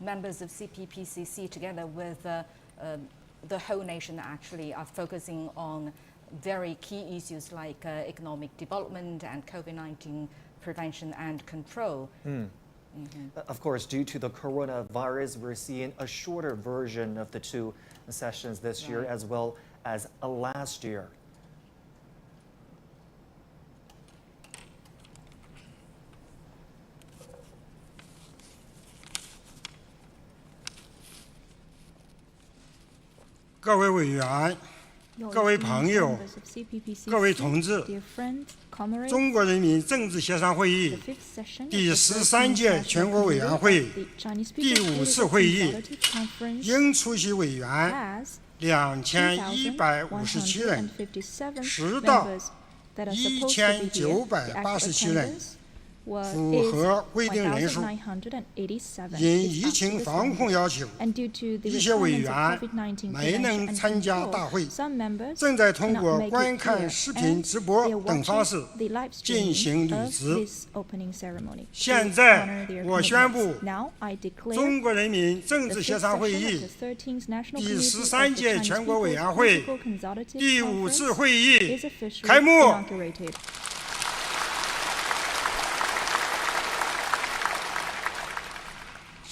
members of CPPCC, together with the whole nation, actually are focusing on very key issues like economic development and COVID-19 prevention and control. Of course, due to the coronavirus, we're seeing a shorter version of the two sessions this year as well as last year.各位委员、各位朋友、各位同志，中国人民政治协商会议第13届全国委员会第5次会议，应出席委员2157人，实到1987人。符合规定人数，因疫情防控要求，一些委员没能参加大会，正在通过观看视频直播等方式进行履职。现在我宣布，中国人民政治协商会议第13届全国委员会第5次会议开幕。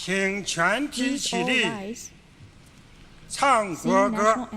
请全体起立，唱国歌。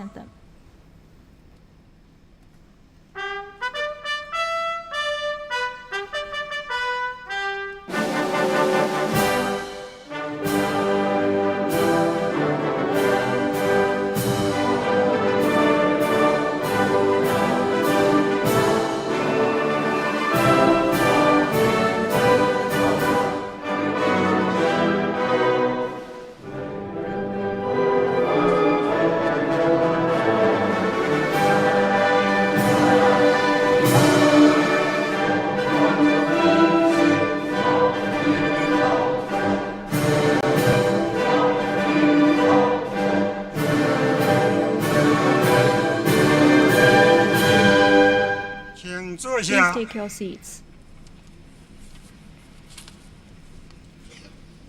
Please take your seats.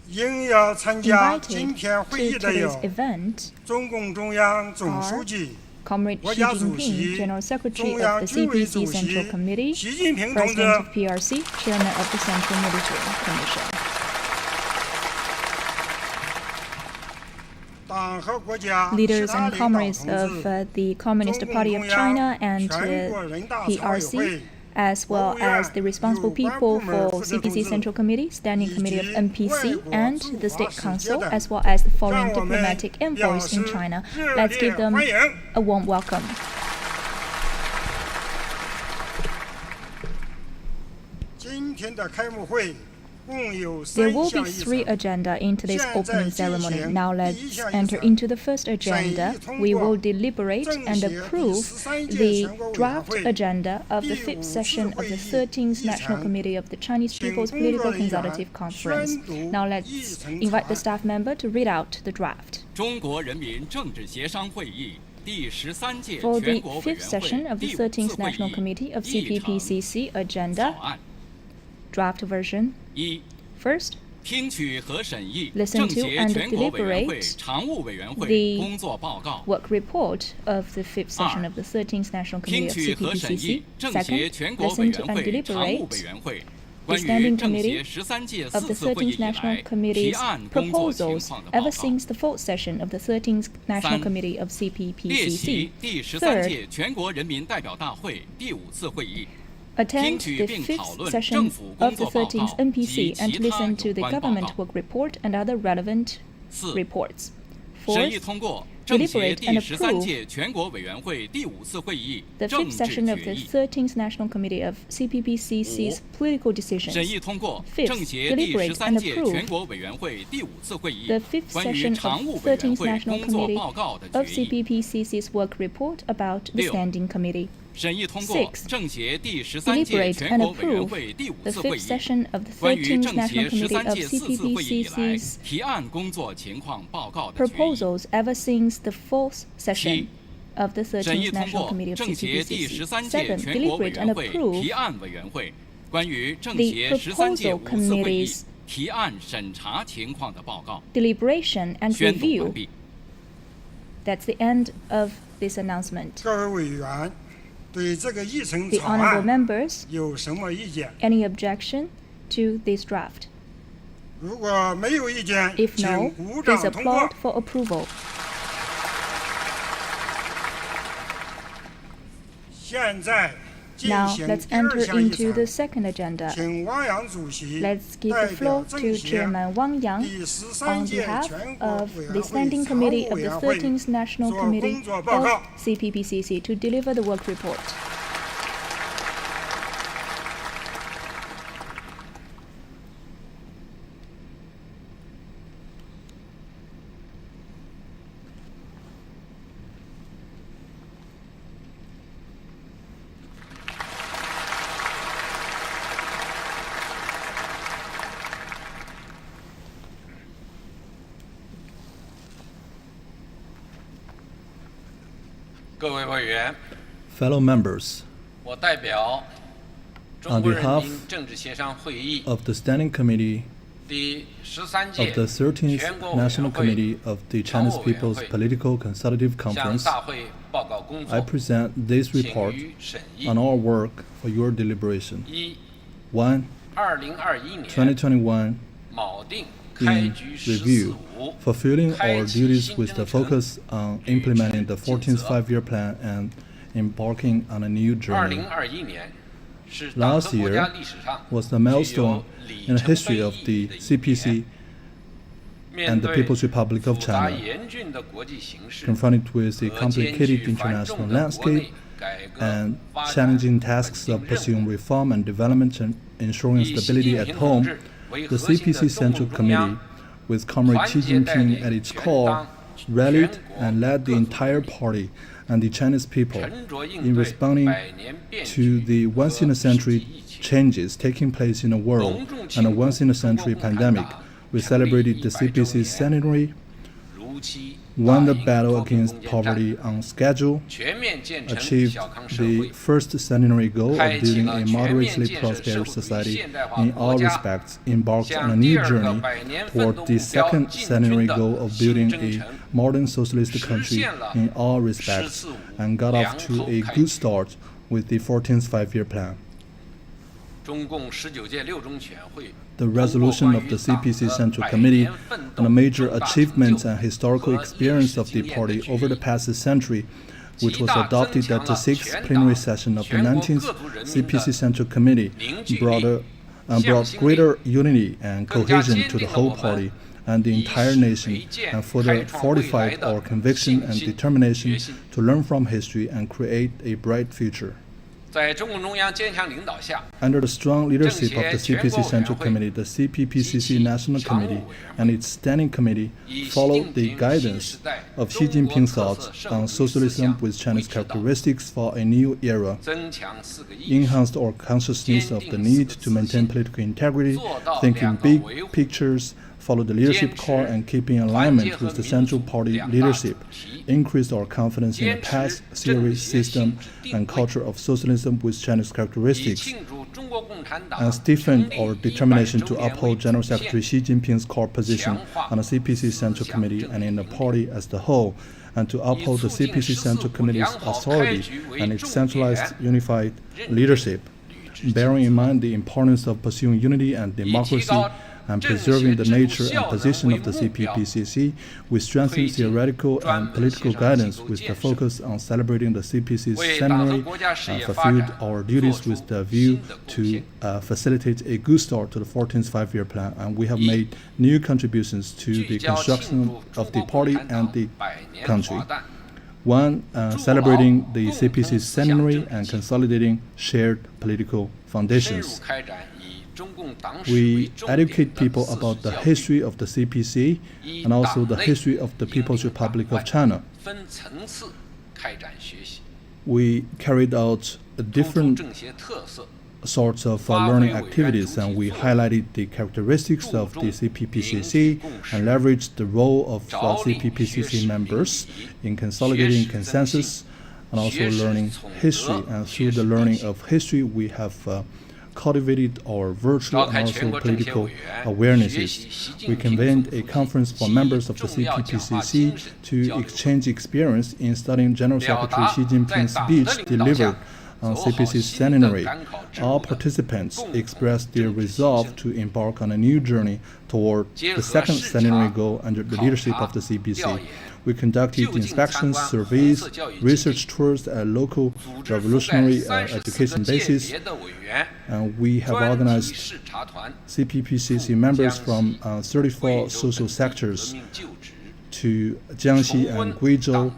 应邀参加今天会议的有中共中央总书记、 Comrade Xi Jinping, General Secretary of the 中央军委 CPC 主席 Central Committee, 习近平同志， President of PRC, Chairman of the Central Military Commission. 党和国家 Leaders 其他 and 领导 comrades 同 of 志， the Communist Party of China and 全国人大常委 PRC, 会 as well as the responsible people for CPC Central Committee, Standing Committee of MPC, and the State Council, as well as the foreign diplomatic envoys in China. Let's give them a warm welcome. There will be 3 agendas in today's opening ceremony. Now let's enter into the first agenda. We will deliberate and approve the draft agenda of the 5th session of the 13th National Committee of the Chinese People's Political Consultative Conference. Now let's invite the staff member to read out the draft. For the 5th session of the 13th National Committee of CPPCC agenda, draft version. First, listen to and deliberate the work report of the 5th session of the 13th National Committee of CPPCC. Second, listen to and deliberate the Standing Committee of the 13th National Committee's proposals ever since the 4th session of the 13th National Committee of CPPCC. Third, attend the 5th session of the 13th NPC and listen to the government work report and other relevant reports. Fourth, deliberate and approve the 5th session of the 13th National Committee of CPPCC's political decisions. Fifth, deliberate and approve the 5th session of 13th National Committee of CPPCC's work report about the Standing Committee. Sixth, deliberate and approve the 5th session of the 13th National Committee of CPPCC's proposals ever since the 4th session of the 13th National Committee of CPPCC. Seventh, deliberate and approve the proposal committee's 提案审查情况的报告 deliberation and 宣读完 review. 毕。 That's the end of this announcement. 各位委员对这个议程 The 草 honorable 案 members, 有什么意见？ any objection to this draft? 如果没有意见， If 请 no, 鼓 please 掌通过 applaud。for approval. 现在进 Now 行 let's 第二 enter 项议 into the 程， second agenda. 请汪洋主席 Let's give 代 the 表 floor 政 to 协 Chairman Wang Yang 第13 on 届 behalf 全国 of 委 the 员会 Standing 常 Committee 务 of 委 the 员会 13th National 做 Committee 工作报告 of。CPPCC to deliver the work report. 各位委员， Fellow members, 我代表中 On 国人 behalf 民政治协商会议 of the Standing Committee 第13 of 届 the 13th 全国委员 National 会 Committee of the Chinese People's Political Consultative 向 Conference, 大会报告工 I 作， present this 请 report 予审议。 on our work for your deliberation. 一、 1. 2021年2021锚定开 in 局 review, 14.5 fulfilling our 开启 duties 新 with the 征程 focus on implementing the 14th five-year plan and embarking on a new journey. 2021年是党和 Last 国家 year 历史上 was the 具 milestone 有里 in the 程 history 碑 of 意 the 义的一 CPC 年。面 and the 对 People's Republic of 复杂 China, 严峻的国际形势 confronted with a 和艰 complicated 巨繁 international 重的国 landscape 内改革 and 发展 challenging tasks 稳 of 定任 pursuing 务 reform and development and ensuring 以习 stability 近 at 平同 home, 志为 the 核心的 CPC 中 Central 共中央 Committee, with Comrade Xi 团结带 Jinping 领 at its 全 core, 党 rallied 全国 and led the 各族 entire party and the Chinese people 沉着应 in 对 responding 百年变 to 局 the 和 once-in-a-century 世纪疫情 changes taking place in the world 隆重 and a 庆祝 once-in-a-century 中国共产 pandemic. 党 We 成立 celebrated the 100周 CPC's 年 centenary, 如期 won the 打赢 battle 脱贫 against 攻坚战 poverty on schedule, 全面建成 achieved 小康社 the 会 first centenary goal 开 of 启 building 了 a 全面 moderately 建设 prosperous 社会主义 society 现代化 in 国 all 家 respects, embarked on a 向第 new 二个 journey 百年奋 toward 斗 the 目标 second 进 centenary 军的 goal of 新 building 征 a 程 modern socialist 实 country 现了 in all respects, 14-5 and got off to a 良好开 good 局 start with the 14th five-year plan. 中共19届六中全会 The resolution of the CPC Central Committee on the major achievements and historical experience of the party over the past century, which was adopted at the 6th plenary session of the 19th CPC Central Committee, brought greater unity and cohesion to the whole party and the entire nation, and further fortified our conviction and determination to learn from history and create a bright future. 在中共中央坚强领导下， Under the strong leadership of the CPC Central Committee, the CPPCC National Committee, and its Standing Committee followed the guidance of Xi Jinping's thoughts on socialism with Chinese characteristics for a new era, 增强4个意识， enhanced our consciousness of the need to maintain political integrity, thinking big pictures, follow the leadership call and keep in alignment with the Central Party leadership, increased our confidence in the past theory, system, and culture of socialism with Chinese 以 characteristics, 庆祝中国共产党 and stiffened 成 our 立 determination 100 to 周年 uphold 为 General 主线 Secretary Xi Jinping's core position on the CPC Central Committee and in the party as the whole, and to uphold the CPC Central Committee's authority and its centralized, unified leadership, bearing in mind the importance of pursuing unity and democracy and preserving the nature and position of the CPPCC, we strengthen theoretical and political guidance with the focus on celebrating the CPC's centenary and fulfilled our duties with the view to facilitate a good start to the 14th five-year plan, and we have made new contributions to the 聚焦庆 construction 祝 of 中 the 国共 party 产 and 党 the 100年 country. 华诞。 One, celebrating the CPC's centenary and consolidating shared political 深入 foundations. 开展以中共党史 We 为重点 educate 的 people 4 about 次 the 教育， history of the CPC and also the history of the People's Republic of China. 分层次开展学习， We carried out 突出 different 政协特色， sorts of learning activities, and we highlighted the characteristics of the CPPCC and leveraged the role of CPPCC members in consolidating consensus and also learning history. And through the learning of history, we have cultivated our virtual and also political awarenesses. We convened a conference for members of the CPPCC to exchange experience in studying General Secretary Xi Jinping's speech delivered on CPC's centenary. All participants expressed their resolve to embark on a new journey toward the second centenary goal under the leadership of the CPC. We conducted inspections, surveys, research tours at local revolutionary education bases. We have organized CPPCC members from 34 social sectors to Jiangxi and Guizhou,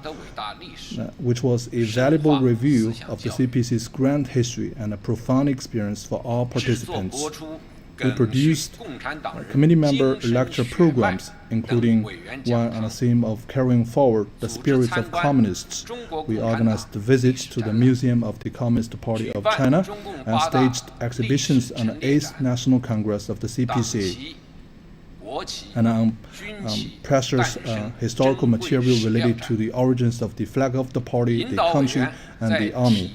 which was a valuable review of the CPC's grand history and a profound experience for all participants. We produced committee member lecture programs, including one on the theme of carrying forward the spirits of communists. We organized visits to the Museum of the Communist Party of China and staged exhibitions on the 8th National Congress of the CPC. And on precious historical material related to the origins of the flag of the party, the country, and the army.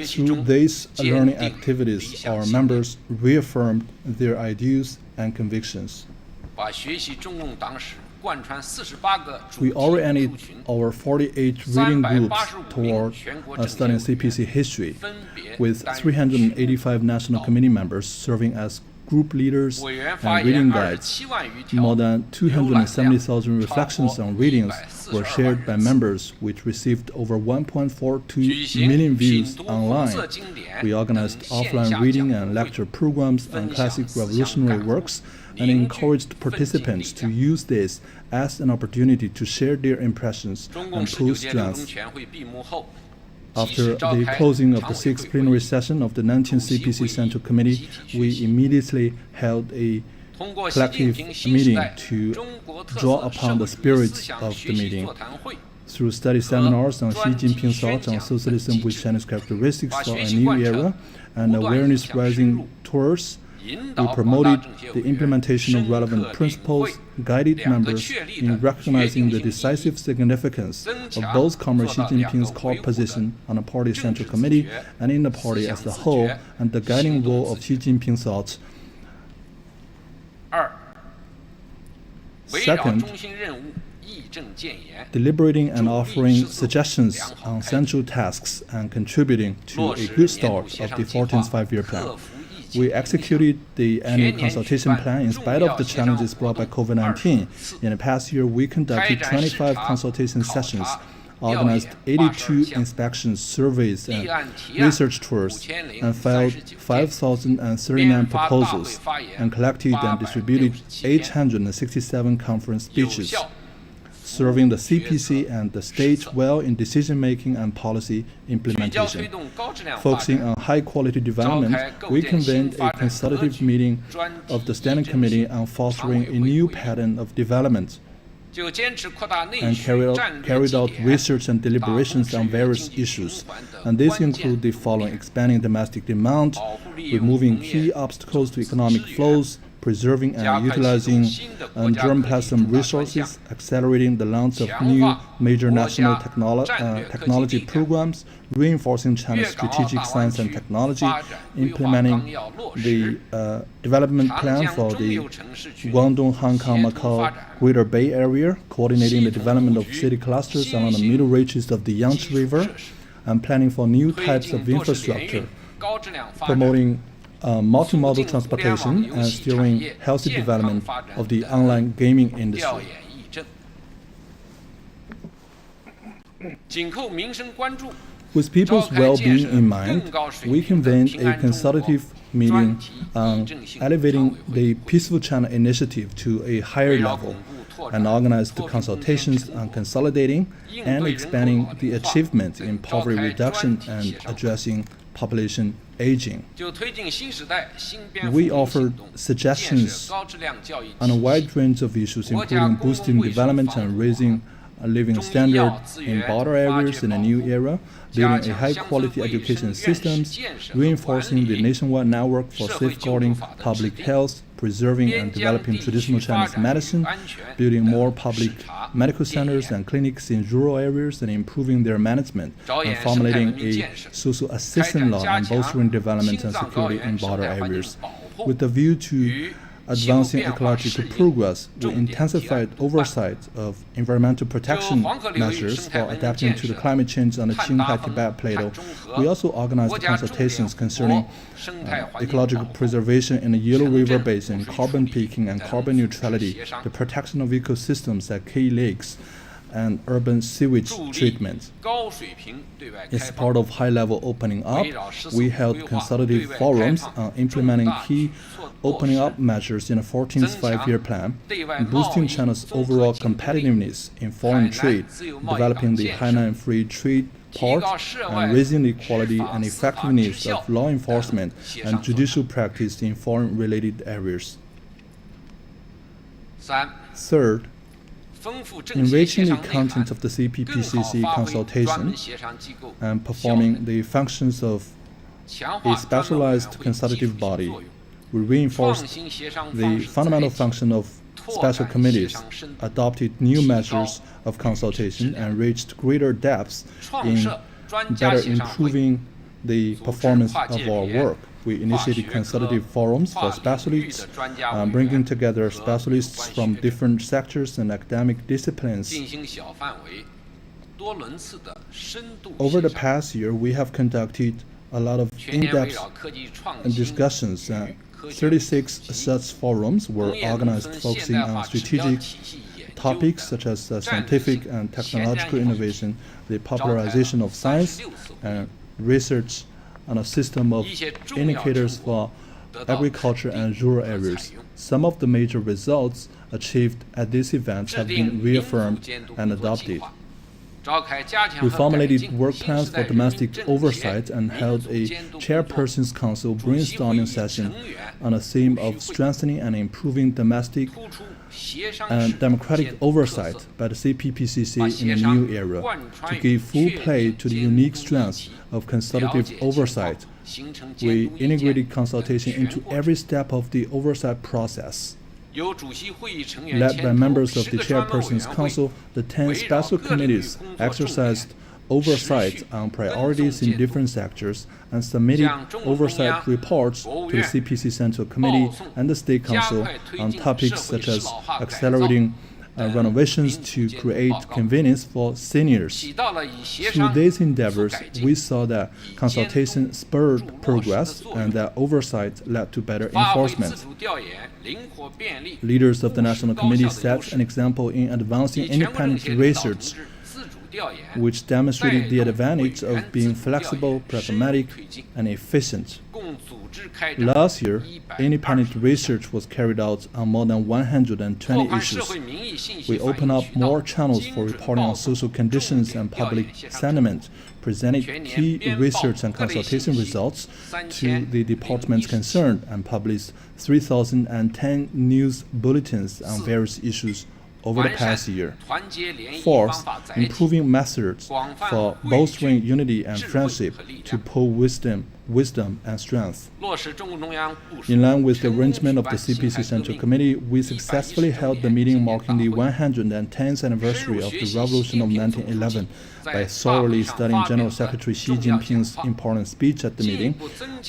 Through these learning activities, our members reaffirmed their ideals and convictions. We oriented our 48 reading groups toward studying CPC history, with 385 national committee members serving as group leaders and reading guides. More than 270,000 reflections on readings were shared by members, which received over 1.42 million views online. We organized offline reading and lecture programs on classic revolutionary works and encouraged participants to use this as an opportunity to share their impressions and pull strengths. After the closing of the 6th plenary session of the 19th CPC Central Committee, we immediately held a collective meeting to draw upon the spirits of the meeting. Through study seminars on Xi Jinping's thoughts on socialism with Chinese characteristics for a new era and awareness-raising tours, we promoted the implementation of relevant principles, guided members in recognizing the decisive significance of both Comrade Xi Jinping's core position on the Party Central Committee and in the party as a whole, and the guiding role of Xi Jinping's thoughts. Second, deliberating and offering suggestions on central tasks and contributing to a good start of the 14th five-year plan. We executed the annual consultation plan in spite of the challenges brought by COVID-19. In the past year, we conducted 25 consultation sessions, organized 82 inspections, surveys, and research tours, and filed 5,039 proposals, and collected and distributed 867 conference speeches, serving the CPC and the state well in decision-making and policy implementation. Focusing on high-quality development, we convened a consultative meeting of the Standing Committee on fostering a new pattern of development, and carried out research and deliberations on various issues. And these include the following: expanding domestic demand, removing key obstacles to economic flows, preserving and utilizing germplasm resources, accelerating the launch of new major national technology programs, reinforcing China's strategic science and technology, implementing the development plan for the Guangdong, Hong Kong, Macau Greater Bay Area, coordinating the development of city clusters along the middle reaches of the Yangtze River, and planning for new types of infrastructure, promoting multimodal transportation and steering healthy development of the online gaming industry. With people's well-being in mind, we convened a consultative meeting on elevating the Peaceful China initiative to a higher level, and organized consultations on consolidating and expanding the achievements in poverty reduction and addressing population aging. We offered suggestions on a wide range of issues, including boosting development and raising living standard in border areas in a new era, building a high-quality education systems, reinforcing the nationwide network for safeguarding public health, preserving and developing traditional Chinese medicine, building more public medical centers and clinics in rural areas and improving their management, and formulating a social assistance law and bolstering development and security in border areas. With a view to advancing ecological progress, we intensified oversight of environmental protection measures for adapting to the climate change on the Qinghai-Tibet Plateau. We also organized consultations concerning ecological preservation in the Yellow River Basin, carbon peaking and carbon neutrality, the protection of ecosystems at key lakes, and urban sewage treatment. As part of high-level opening up, we held consultative forums on implementing key opening up measures in the 14th Five-Year Plan, boosting China's overall competitiveness in foreign trade, developing the Hainan Free Trade Port, and raising the quality and effectiveness of law enforcement and judicial practice in foreign-related areas. Third, enriching the content of the CPPCC consultation and performing the functions of a specialized consultative body. We reinforced the fundamental function of special committees, adopted new measures of consultation, and reached greater depths in better improving the performance of our work. We initiated consultative forums for specialists, bringing together specialists from different sectors and academic disciplines. Over the past year, we have conducted a lot of in-depth discussions. 36 such forums were organized focusing on strategic topics such as scientific and technological innovation, the popularization of science, and research on a system of indicators for agriculture and rural areas. Some of the major results achieved at these events have been reaffirmed and adopted. We formulated work plans for domestic oversight and held a Chairperson's Council brainstorming session on a theme of strengthening and improving domestic and democratic oversight by the CPPCC in a new era, to give full play to the unique strengths of consultative oversight. We integrated consultation into every step of the oversight process. Led by members of the Chairperson's Council, the 10 special committees exercised oversight on priorities in different sectors and submitted oversight reports to the CPC Central Committee and the State Council on topics such as accelerating renovations to create convenience for seniors. Through these endeavors, we saw that consultation spurred progress and that oversight led to better enforcement. Leaders of the National Committee set an example in advancing independent research, which demonstrated the advantage of being flexible, pragmatic, and efficient. Last year, independent research was carried out on more than 120 issues. We opened up more channels for reporting on social conditions and public sentiment, presented key research and consultation results to the departments concerned, and published 3,010 news bulletins on various issues over the past year. Fourth, improving methods for bolstering unity and friendship to pool wisdom and strength. In line with the arrangement of the CPC Central Committee, we successfully held the meeting marking the 110th anniversary of the Revolution of 1911 by thoroughly studying General Secretary Xi Jinping's important speech at the meeting.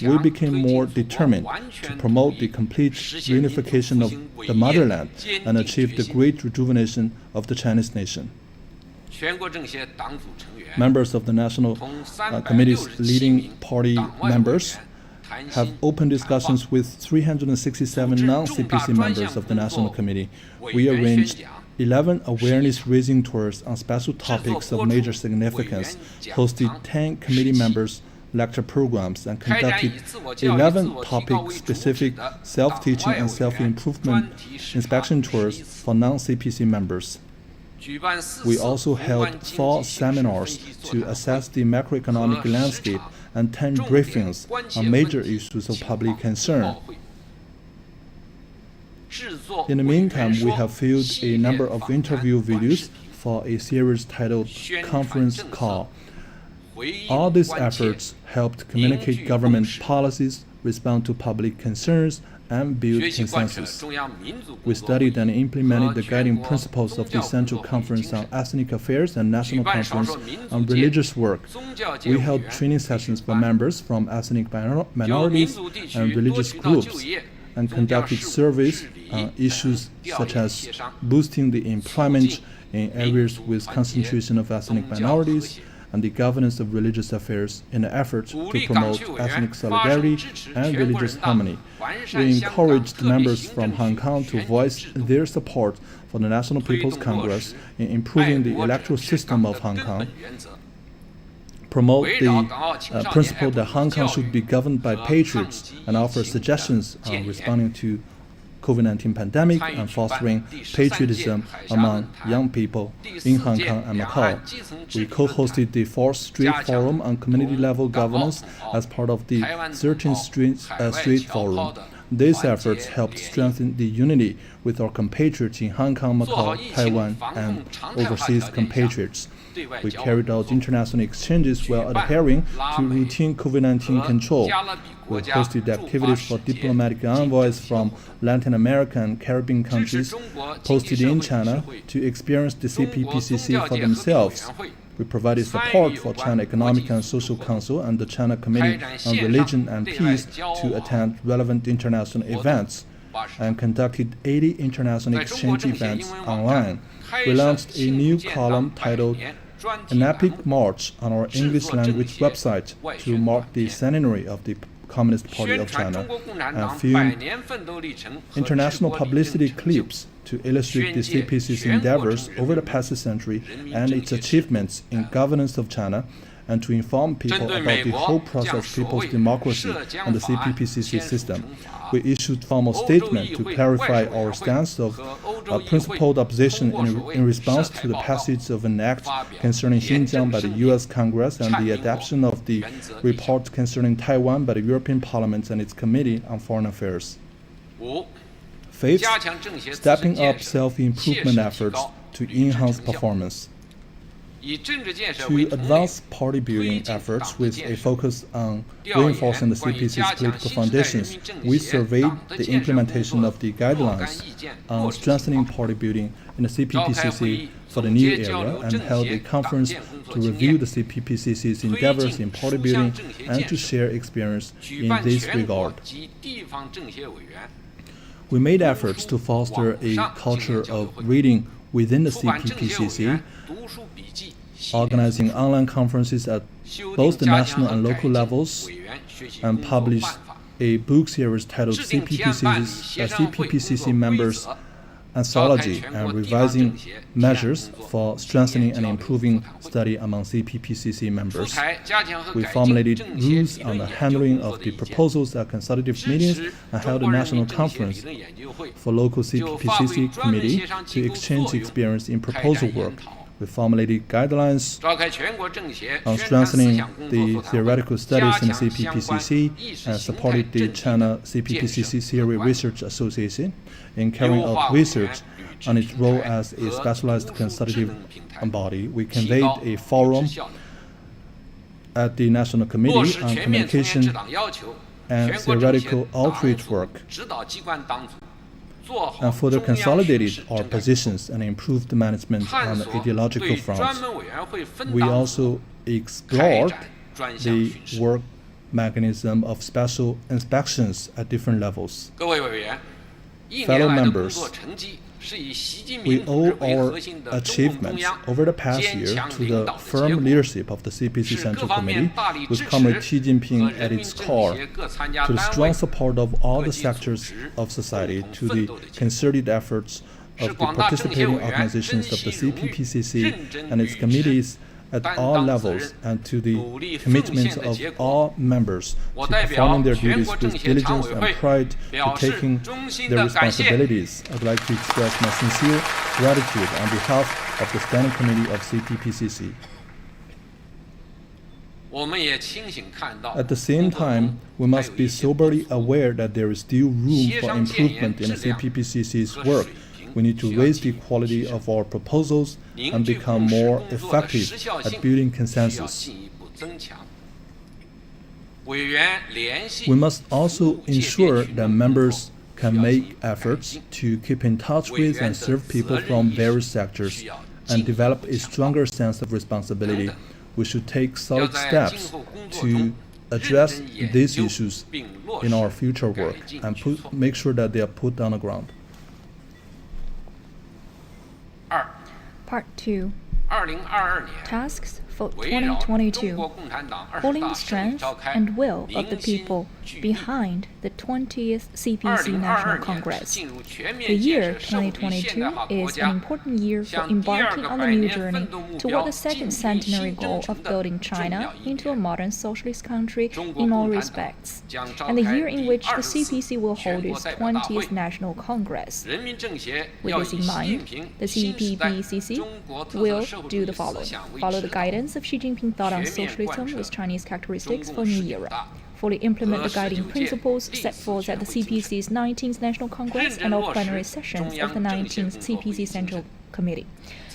We became more determined to promote the complete reunification of the motherland and achieve the great rejuvenation of the Chinese nation. Members of the National Committee's leading party members have open discussions with 367 non-CPC members of the National Committee. We arranged 11 awareness-raising tours on special topics of major significance, hosted 10 committee members' lecture programs, and conducted 11 topic-specific self-teaching and self-improvement inspection tours for non-CPC members. We also held 4 seminars to assess the macroeconomic landscape and 10 briefings on major issues of public concern. In the meantime, we have filmed a number of interview videos for a series titled Conference Call. All these efforts helped communicate government policies, respond to public concerns, and build consensus. We studied and implemented the guiding principles of the Central Conference on Ethnic Affairs and National Conference on Religious Work. We held training sessions for members from ethnic minorities and religious groups, and conducted surveys on issues such as boosting the employment in areas with concentration of ethnic minorities and the governance of religious affairs in an effort to promote ethnic solidarity and religious harmony. We encouraged members from Hong Kong to voice their support for the National People's Congress in improving the electoral system of Hong Kong, promote the principle that Hong Kong should be governed by patriots, and offer suggestions on responding to COVID-19 pandemic and fostering patriotism among young people in Hong Kong and Macau. We co-hosted the 4th Street Forum on community-level governance as part of the 13th Street Forum. These efforts helped strengthen the unity with our compatriots in Hong Kong, Macau, Taiwan, and overseas compatriots. We carried out international exchanges while adhering to routine COVID-19 control. We hosted activities for diplomatic envoys from Latin American and Caribbean countries posted in China to experience the CPPCC for themselves. We provided support for China Economic and Social Council and the China Committee on Religion and Peace to attend relevant international events, and conducted 80 international exchange events online. We launched a new column titled An Epic March on our English language website to mark the centenary of the Communist Party of China, and filmed international publicity clips to illustrate the CPCC's endeavors over the past century and its achievements in governance of China, and to inform people about the whole process people's democracy and the CPPCC system. We issued formal statement to clarify our stance of principled opposition in response to the passage of an act concerning Xinjiang by the U.S. Congress and the adoption of the report concerning Taiwan by the European Parliament and its Committee on Foreign Affairs. 5th, stepping up self-improvement efforts to enhance performance. To advance party building efforts with a focus on reinforcing the CPC's political foundations, we surveyed the implementation of the guidelines on strengthening party building in the CPPCC for the new era, and held a conference to review the CPPCC's endeavors in party building and to share experience in this regard. We made efforts to foster a culture of reading within the CPPCC, organizing online conferences at both the national and local levels, and published a book series titled CPPCC Members Anthology, and revising measures for strengthening and improving study among CPPCC members. We formulated rules on the handling of the proposals at consultative meetings and held a national conference for local CPPCC committee to exchange experience in proposal work. We formulated guidelines on strengthening the theoretical studies in the CPPCC and supported the China CPPCC Theory Research Association in carrying out research on its role as a specialized consultative body. We convened a forum at the National Committee on Communication and Theoretical Outreach Work, and further consolidated our positions and improved management on the ideological front. We also explored the work mechanism of special inspections at different levels. Fellow members, we owe our achievements over the past year to the firm leadership of the CPC Central Committee, with Comrade Xi Jinping at its core, to the strong support of all the sectors of society, to the concerted efforts of the participating organizations of the CPPCC and its committees at all levels, and to the commitment of all members to performing their duties with diligence and pride, to taking their responsibilities. I'd like to express my sincere gratitude on behalf of the Standing Committee of CPPCC. At the same time, we must be soberly aware that there is still room for improvement in the CPPCC's work, we need to raise the quality of our proposals and become more effective at building consensus. We must also ensure that members can make efforts to keep in touch with and serve people from various sectors and develop a stronger sense of responsibility. We should take solid steps to address these issues in our future work and make sure that they are put on the ground. Part 2. Tasks for 2022. Holding the strength and will of the people behind the 20th CPC National Congress. The year 2022 is an important year for embarking on the new journey toward the second centenary goal of building China into a modern socialist country in all respects, and the year in which the CPC will hold its 20th National Congress. With this in mind, the CPPCC will do the following. Follow the guidance of Xi Jinping thought on socialism with Chinese characteristics for New Era. Fully implement the guiding principles set forth at the CPC's 19th National Congress and all plenary sessions of the 19th CPC Central Committee.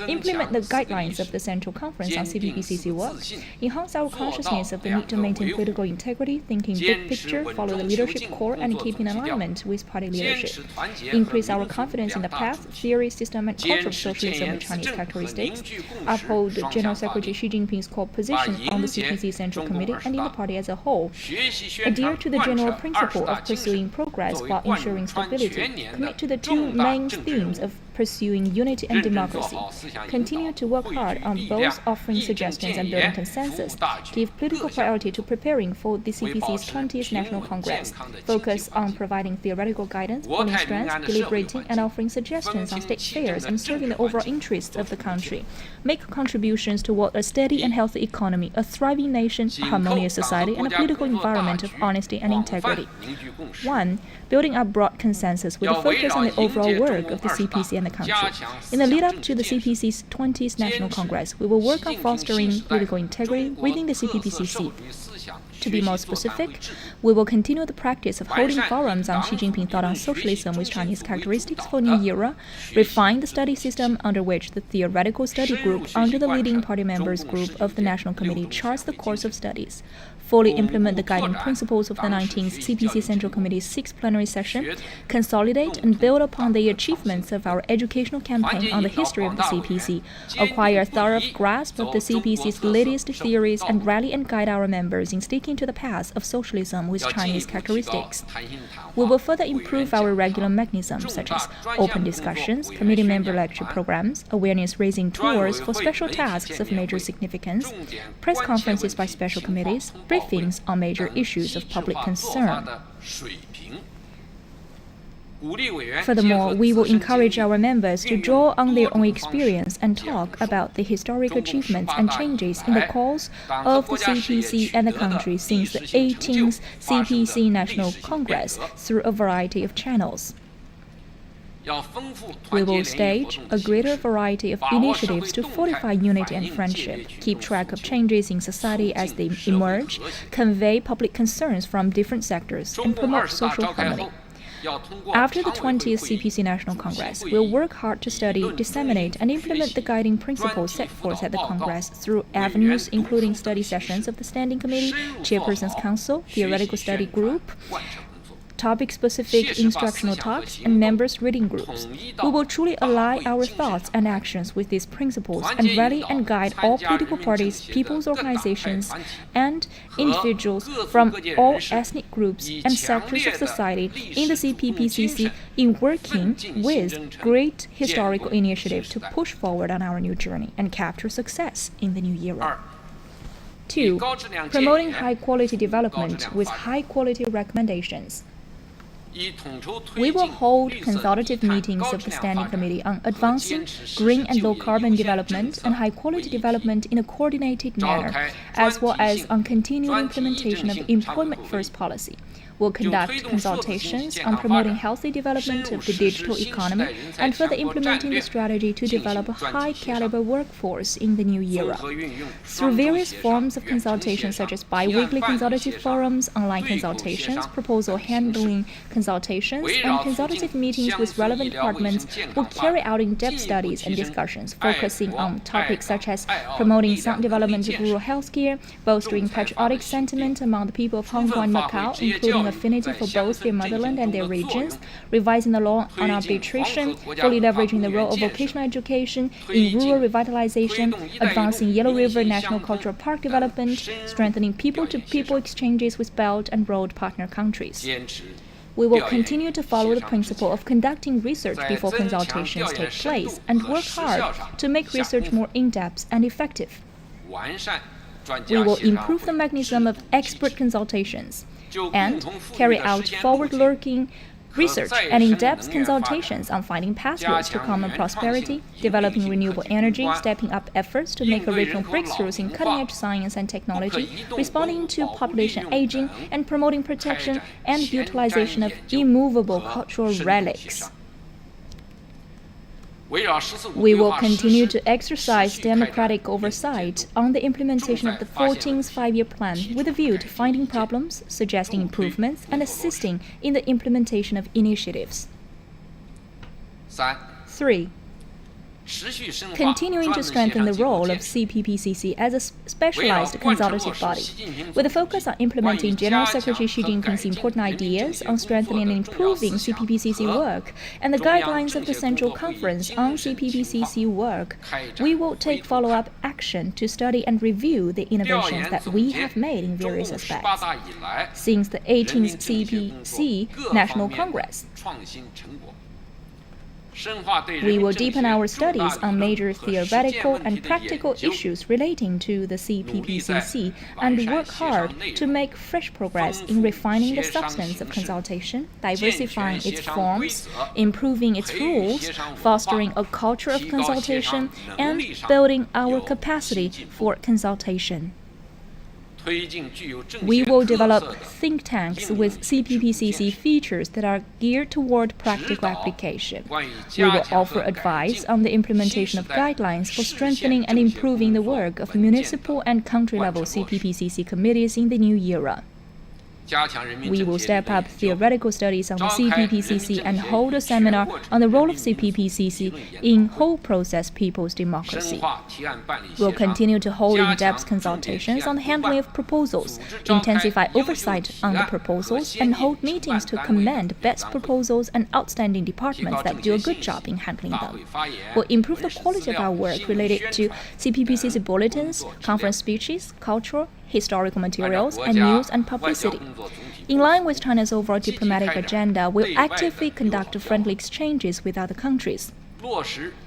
Implement the guidelines of the Central Conference on CPPCC work. Enhance our consciousness of the need to maintain political integrity, thinking big picture, follow the leadership core, and keep in alignment with party leadership. Increase our confidence in the path, theory, system, and culture of socialism with Chinese characteristics. Uphold General Secretary Xi Jinping's core position on the CPC Central Committee and in the party as a whole. Adhere to the general principle of pursuing progress while ensuring stability. Commit to the two main themes of pursuing unity and democracy. Continue to work hard on both offering suggestions and building consensus. Give political priority to preparing for the CPC's 20th National Congress. Focus on providing theoretical guidance, building strength, deliberating, and offering suggestions on state affairs and serving the overall interests of the country. Make contributions toward a steady and healthy economy, a thriving nation, a harmonious society, and a political environment of honesty and integrity. 1. Building up broad consensus with a focus on the overall work of the CPC and the country. In the lead-up to the CPC's 20th National Congress, we will work on fostering political integrity within the CPPCC. To be more specific, we will continue the practice of holding forums on Xi Jinping thought on socialism with Chinese characteristics for New Era, refine the study system under which the theoretical study group under the leading party members group of the National Committee charts the course of studies, fully implement the guiding principles of the 19th CPC Central Committee's 6th plenary session, consolidate and build upon the achievements of our educational campaign on the history of the CPC, acquire a thorough grasp of the CPC's latest theories, and rally and guide our members in sticking to the path of socialism with Chinese characteristics. We will further improve our regular mechanisms such as open discussions, committee member lecture programs, awareness-raising tours for special tasks of major significance, press conferences by special committees, briefings on major issues of public concern. Furthermore, we will encourage our members to draw on their own experience and talk about the historic achievements and changes in the course of the CPC and the country since the 18th CPC National Congress through a variety of channels. We will stage a greater variety of initiatives to fortify unity and friendship, keep track of changes in society as they emerge, convey public concerns from different sectors, and promote social harmony. After the 20th CPC National Congress, we'll work hard to study, disseminate, and implement the guiding principles set forth at the Congress through avenues including study sessions of the Standing Committee, Chairperson's Council, Theoretical Study Group, topic-specific instructional talks, and members' reading groups. We will truly ally our thoughts and actions with these principles and rally and guide all political parties, people's organizations, and individuals from all ethnic groups and sectors of society in the CPPCC in working with great historical initiative to push forward on our new journey and capture success in the new era. 2. Promoting high-quality development with high-quality recommendations. We will hold consultative meetings of the Standing Committee on advancing green and low-carbon development and high-quality development in a coordinated manner, as well as on continued implementation of the employment-first policy. will conduct consultations on promoting healthy development of the digital economy and further implementing the strategy to develop a high-caliber workforce in the new era. Through various forms of consultation such as bi-weekly consultative forums, online consultations, proposal handling consultations, and consultative meetings with relevant departments, will carry out in-depth studies and discussions focusing on topics such as promoting sound development of rural healthcare, bolstering patriotic sentiment among the people of Hong Kong and Macau, including affinity for both their motherland and their regions, revising the law on arbitration, fully leveraging the role of vocational education in rural revitalization, advancing Yellow River National Cultural Park development, strengthening people-to-people exchanges with Belt and Road partner countries. We will continue to follow the principle of conducting research before consultations take place and work hard to make research more in-depth and effective. We will improve the mechanism of expert consultations and carry out forward-looking research and in-depth consultations on finding pathways to common prosperity, developing renewable energy, stepping up efforts to make original breakthroughs in cutting-edge science and technology, responding to population aging, and promoting protection and utilization of immovable cultural relics. We will continue to exercise democratic oversight on the implementation of the 14th Five-Year Plan with a view to finding problems, suggesting improvements, and assisting in the implementation of initiatives. 3. Continuing to strengthen the role of CPPCC as a specialized consultative body, with a focus on implementing General Secretary Xi Jinping's important ideas on strengthening and improving CPPCC work and the guidelines of the Central Conference on CPPCC work, we will take follow-up action to study and review the innovations that we have made in various aspects since the 18th CPC National Congress. We will deepen our studies on major theoretical and practical issues relating to the CPPCC and work hard to make fresh progress in refining the substance of consultation, diversifying its forms, improving its rules, fostering a culture of consultation, and building our capacity for consultation. We will develop think tanks with CPPCC features that are geared toward practical application. We will offer advice on the implementation of guidelines for strengthening and improving the work of municipal and country-level CPPCC committees in the new era. We will step up theoretical studies on the CPPCC and hold a seminar on the role of CPPCC in whole process people's democracy. We'll continue to hold in-depth consultations on the handling of proposals, intensify oversight on the proposals, and hold meetings to commend best proposals and outstanding departments that do a good job in handling them. We'll improve the quality of our work related to CPPCC bulletins, conference speeches, cultural, historical materials, and news and publicity. In line with China's overall diplomatic agenda, we'll actively conduct friendly exchanges with other countries.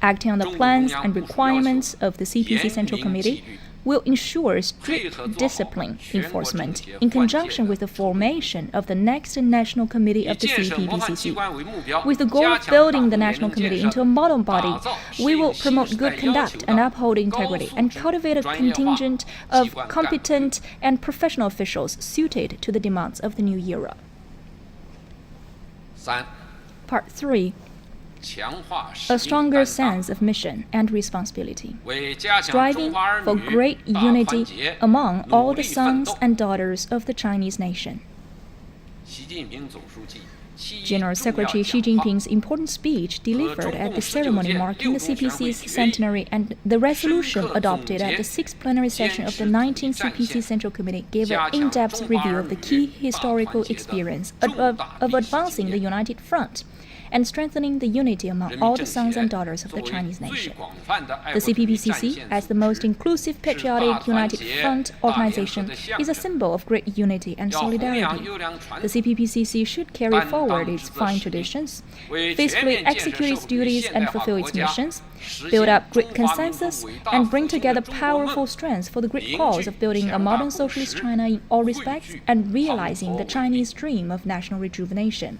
Acting on the plans and requirements of the CPC Central Committee, will ensure strict discipline enforcement in conjunction with the formation of the next National Committee of the CPPCC. With the goal of building the National Committee into a model body, we will promote good conduct and uphold integrity and cultivate a contingent of competent and professional officials suited to the demands of the new era. Part 3. A stronger sense of mission and responsibility, striving for great unity among all the sons and daughters of the Chinese nation. General Secretary Xi Jinping's important speech delivered at the ceremony marking the CPC's centenary and the resolution adopted at the 6th plenary session of the 19th CPC Central Committee gave an in-depth review of the key historical experience of advancing the United Front and strengthening the unity among all the sons and daughters of the Chinese nation. The CPPCC, as the most inclusive, patriotic, united front organization, is a symbol of great unity and solidarity. The CPPCC should carry forward its fine traditions, faithfully execute its duties and fulfill its missions, build up great consensus, and bring together powerful strengths for the great cause of building a modern socialist China in all respects and realizing the Chinese dream of national rejuvenation.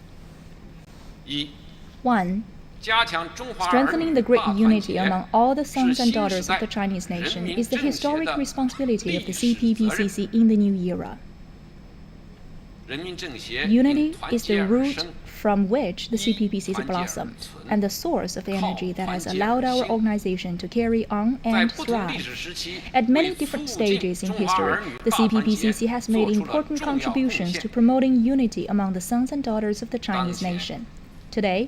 1. Strengthening the great unity among all the sons and daughters of the Chinese nation is the historic responsibility of the CPPCC in the new era. Unity is the root from which the CPPCC blossomed, and the source of energy that has allowed our organization to carry on and thrive. At many different stages in history, the CPPCC has made important contributions to promoting unity among the sons and daughters of the Chinese nation. Today,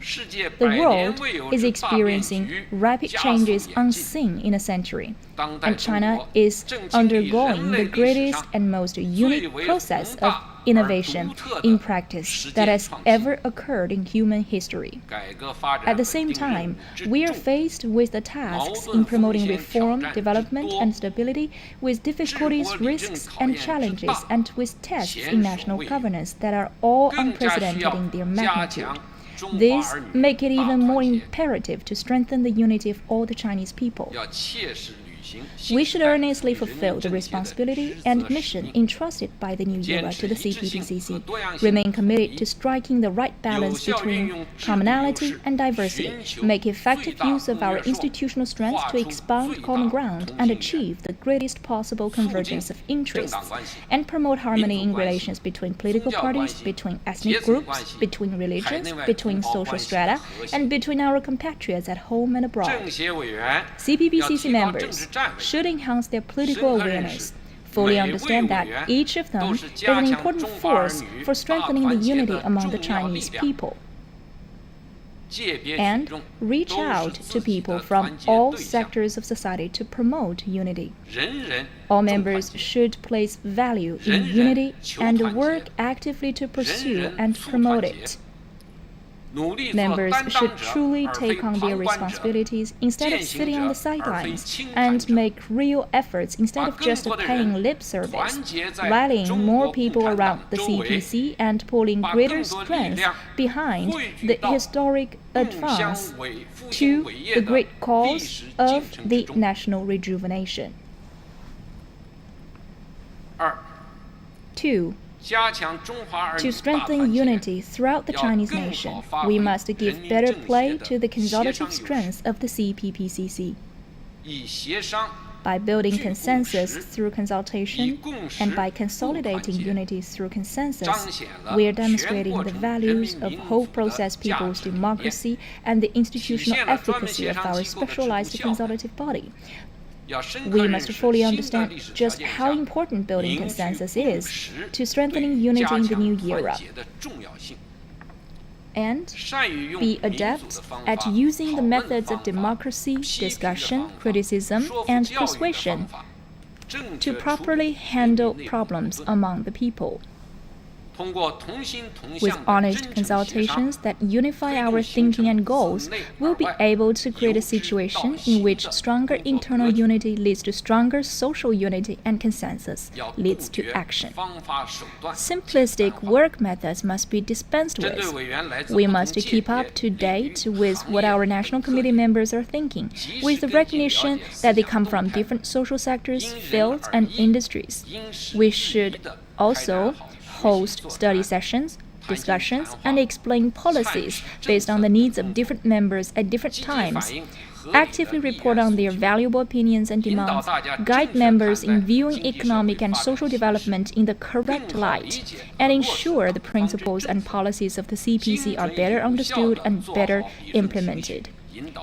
the world is experiencing rapid changes unseen in a century, and China is undergoing the greatest and most unique process of innovation in practice that has ever occurred in human history. At the same time, we are faced with the tasks in promoting reform, development, and stability, with difficulties, risks, and challenges, and with tests in national governance that are all unprecedented in their magnitude. These make it even more imperative to strengthen the unity of all the Chinese people. We should earnestly fulfill the responsibility and mission entrusted by the new era to the CPPCC, remain committed to striking the right balance between commonality and diversity, make effective use of our institutional strength to expand common ground and achieve the greatest possible convergence of interests, and promote harmony in relations between political parties, between ethnic groups, between religions, between social strata, and between our compatriots at home and abroad. CPPCC members should enhance their political awareness, fully understand that each of them is an important force for strengthening the unity among the Chinese people, and reach out to people from all sectors of society to promote unity. All members should place value in unity and work actively to pursue and promote it. Members should truly take on their responsibilities instead of sitting on the sidelines, and make real efforts instead of just paying lip service, rallying more people around the CPC and pulling greater strength behind the historic advance to the great cause of the national rejuvenation. 2. To strengthen unity throughout the Chinese nation, we must give better play to the consultative strengths of the CPPCC. By building consensus through consultation and by consolidating unity through consensus, we are demonstrating the values of whole process people's democracy and the institutional efficacy of our specialized consultative body. We must fully understand just how important building consensus is to strengthening unity in the new era, and be adept at using the methods of democracy, discussion, criticism, and persuasion to properly handle problems among the people. With honest consultations that unify our thinking and goals, we'll be able to create a situation in which stronger internal unity leads to stronger social unity, and consensus leads to action. Simplistic work methods must be dispensed with. We must keep up to date with what our National Committee members are thinking, with the recognition that they come from different social sectors, fields, and industries. We should also host study sessions, discussions, and explain policies based on the needs of different members at different times, actively report on their valuable opinions and demands, guide members in viewing economic and social development in the correct light, and ensure the principles and policies of the CPC are better understood and better implemented.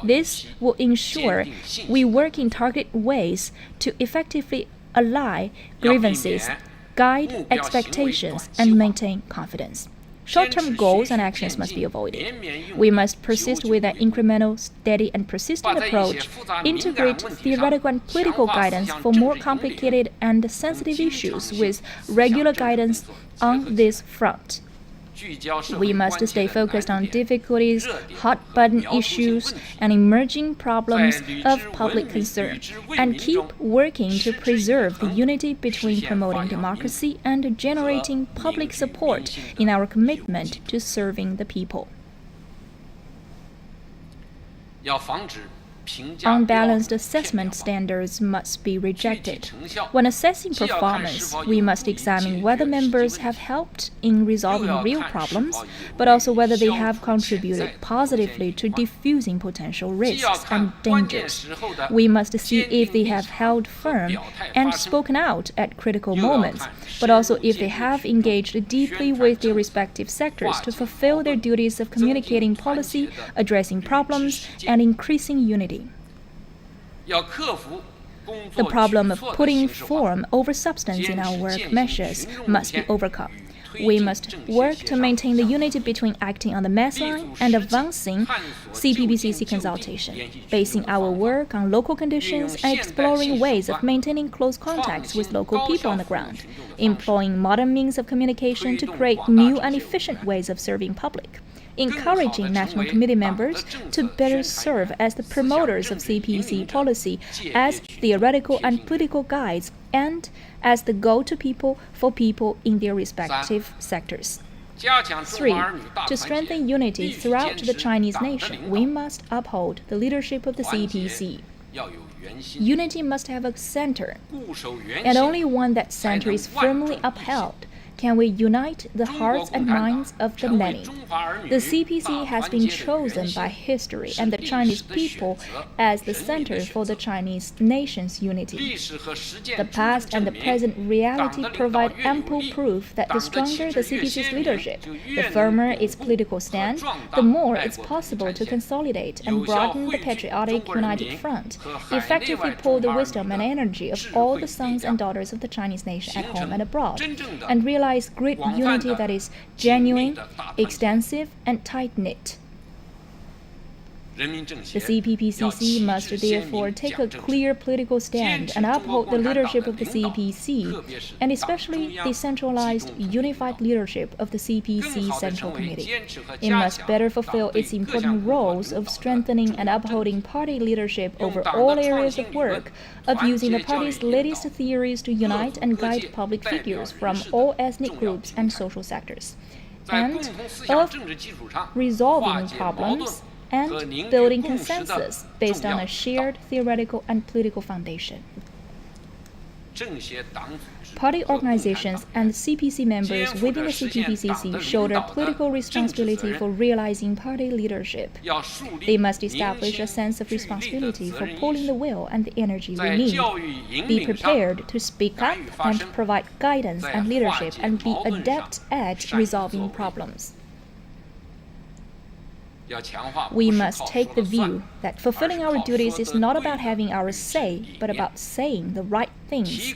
This will ensure we work in targeted ways to effectively allay grievances, guide expectations, and maintain confidence. Short-term goals and actions must be avoided. We must persist with an incremental, steady, and persistent approach, integrate theoretical and political guidance for more complicated and sensitive issues with regular guidance on this front. We must stay focused on difficulties, hot-button issues, and emerging problems of public concern, and keep working to preserve the unity between promoting democracy and generating public support in our commitment to serving the people. Unbalanced assessment standards must be rejected. When assessing performance, we must examine whether members have helped in resolving real problems, but also whether they have contributed positively to diffusing potential risks and dangers. We must see if they have held firm and spoken out at critical moments, but also if they have engaged deeply with their respective sectors to fulfill their duties of communicating policy, addressing problems, and increasing unity. The problem of putting form over substance in our work measures must be overcome. We must work to maintain the unity between acting on the mass line and advancing CPPCC consultation, basing our work on local conditions and exploring ways of maintaining close contacts with local people on the ground, employing modern means of communication to create new and efficient ways of serving public, encouraging National Committee members to better serve as the promoters of CPC policy as theoretical and political guides and as the go-to people for people in their respective sectors. 3. To strengthen unity throughout the Chinese nation, we must uphold the leadership of the CPC. Unity must have a center, and only when that center is firmly upheld can we unite the hearts and minds of the many. The CPC has been chosen by history and the Chinese people as the center for the Chinese nation's unity. The past and the present reality provide ample proof that the stronger the CPC's leadership, the firmer its political stand, the more it's possible to consolidate and broaden the patriotic united front, effectively pull the wisdom and energy of all the sons and daughters of the Chinese nation at home and abroad, and realize great unity that is genuine, extensive, and tight-knit. The CPPCC must therefore take a clear political stand and uphold the leadership of the CPC, and especially the centralized, unified leadership of the CPC Central Committee. It must better fulfill its important roles of strengthening and upholding party leadership over all areas of work, of using the party's latest theories to unite and guide public figures from all ethnic groups and social sectors, and of resolving problems and building consensus based on a shared theoretical and political foundation. Party organizations and CPC members within the CPPCC shoulder political responsibility for realizing party leadership. They must establish a sense of responsibility for pulling the will and the energy we need. Be prepared to speak up and provide guidance and leadership and be adept at resolving problems. We must take the view that fulfilling our duties is not about having our say, but about saying the right things,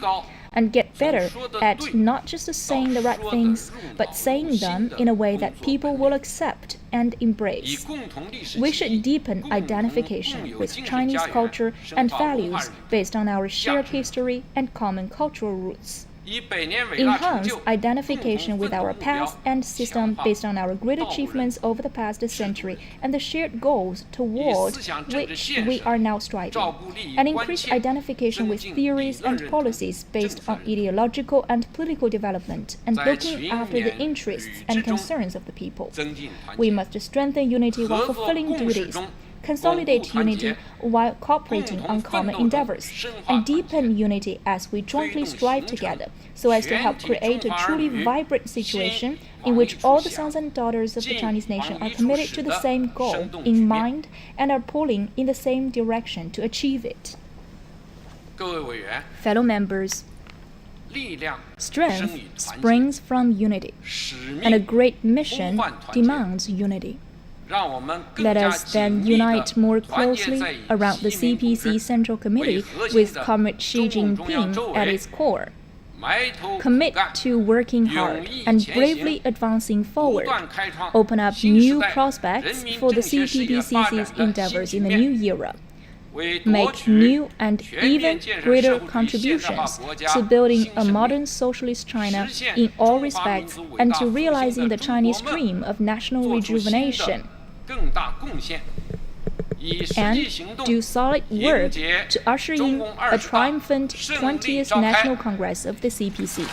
and get better at not just saying the right things, but saying them in a way that people will accept and embrace. We should deepen identification with Chinese culture and values based on our shared history and common cultural roots. Enhance identification with our past and system based on our great achievements over the past century and the shared goals toward which we are now striving, and increase identification with theories and policies based on ideological and political development and looking after the interests and concerns of the people. We must strengthen unity while fulfilling duties, consolidate unity while cooperating on common endeavors, and deepen unity as we jointly strive together, so as to help create a truly vibrant situation in which all the sons and daughters of the Chinese nation are committed to the same goal in mind and are pulling in the same direction to achieve it. Fellow members, strength springs from unity, and a great mission demands unity. Let us then unite more closely around the CPC Central Committee with Comrade Xi Jinping at its core. Commit to working hard and bravely advancing forward. Open up new prospects for the CPPCC's endeavors in the new era. Make new and even greater contributions to building a modern socialist China in all respects and to realizing the Chinese dream of national rejuvenation. And do solid work to usher in a triumphant 20th National Congress of the CPC.